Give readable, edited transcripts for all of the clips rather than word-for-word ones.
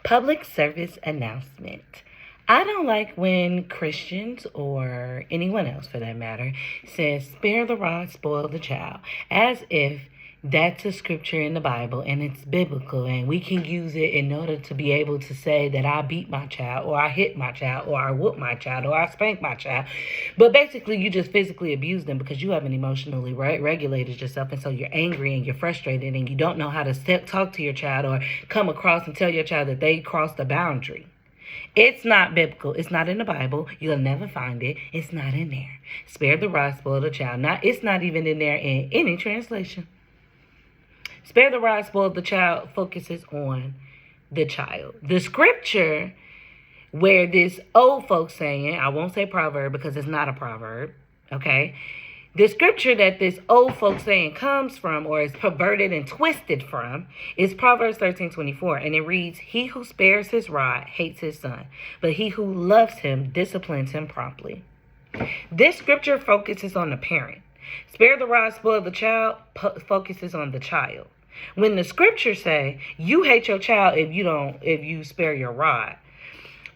Public service announcement. I don't like when Christians, or anyone else for that matter, says spare the rod, spoil the child, as if that's a scripture in the Bible and it's biblical and we can use it in order to be able to say that I beat my child, or I hit my child, or I whoop my child, or I spank my child. But basically you just physically abuse them because you haven't emotionally regulated yourself, and so you're angry and you're frustrated and you don't know how to talk to your child or come across and tell your child that they crossed a boundary. It's not biblical. It's not in the Bible. You'll never find it. It's not in there. Spare the rod, spoil the child. It's not even in there in any translation. Spare the rod, spoil the child focuses on the child. The scripture where this old folks saying, I won't say proverb because it's not a proverb, okay? The scripture that this old folks saying comes from, or is perverted and twisted from, is Proverbs 13:24. And it reads, he who spares his rod hates his son, but he who loves him disciplines him promptly. This scripture focuses on the parent. Spare the rod, spoil the child focuses on the child. When the scriptures say you hate your child if you spare your rod,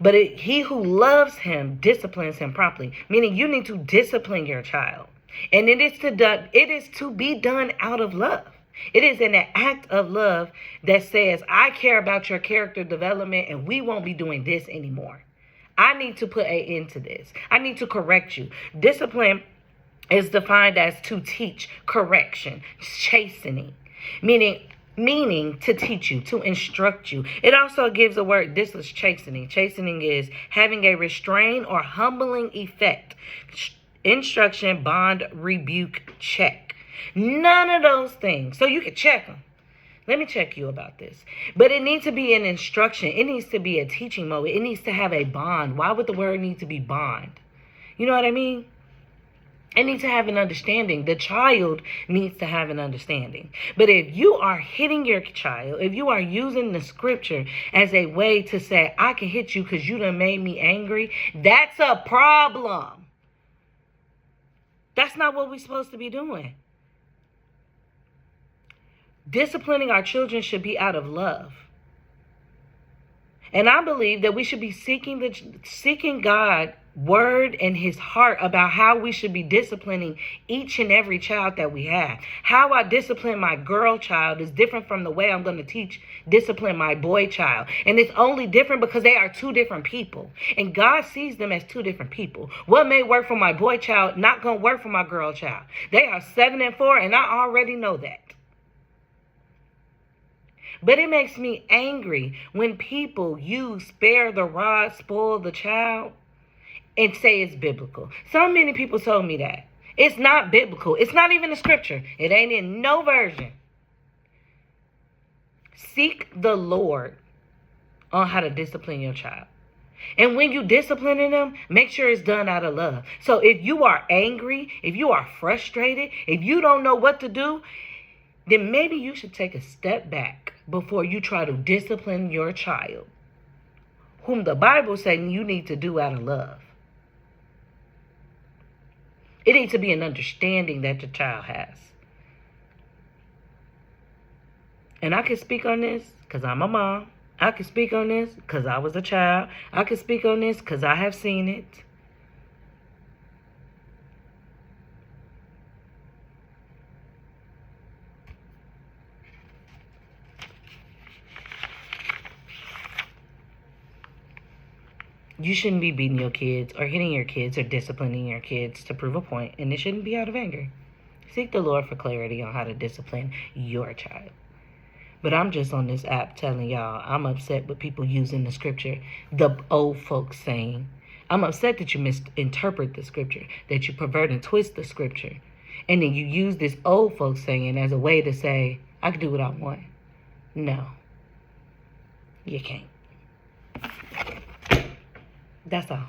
but he who loves him disciplines him promptly, meaning you need to discipline your child. And it is to be done out of love. It is an act of love that says, I care about your character development and we won't be doing this anymore. I need to put an end to this. I need to correct you. Discipline is defined as to teach, correction, chastening, meaning to teach you, to instruct you. It also gives a word, this is chastening. Chastening is having a restraint or humbling effect. Instruction, bond, rebuke, check. None of those things. So you can check them. Let me check you about this. But it needs to be an instruction. It needs to be a teaching mode. It needs to have a bond. Why would the word need to be bond? You know what I mean? It needs to have an understanding. The child needs to have an understanding. But if you are hitting your child, if you are using the scripture as a way to say, I can hit you because you done made me angry, that's a problem. That's not what we're supposed to be doing. Disciplining our children should be out of love. And I believe that we should be seeking God's word and his heart about how we should be disciplining each and every child that we have. How I discipline my girl child is different from the way I'm going to discipline my boy child. And it's only different because they are two different people. And God sees them as two different people. What may work for my boy child, not going to work for my girl child. They are 7 and 4, and I already know that. But it makes me angry when people use spare the rod, spoil the child, and say it's biblical. So many people told me that. It's not biblical. It's not even a scripture. It ain't in no version. Seek the Lord on how to discipline your child. And when you disciplining them, make sure it's done out of love. So if you are angry, if you are frustrated, if you don't know what to do, then maybe you should take a step back before you try to discipline your child, whom the Bible says you need to do out of love. It needs to be an understanding that the child has. And I can speak on this because I'm a mom. I can speak on this because I was a child. I can speak on this because I have seen it. You shouldn't be beating your kids or hitting your kids or disciplining your kids to prove a point, and it shouldn't be out of anger. Seek the Lord for clarity on how to discipline your child. But I'm just on this app telling y'all I'm upset with people using the scripture, the old folks saying. I'm upset that you misinterpret the scripture, that you pervert and twist the scripture, and then you use this old folks saying as a way to say, I can do what I want. No, you can't. That's all.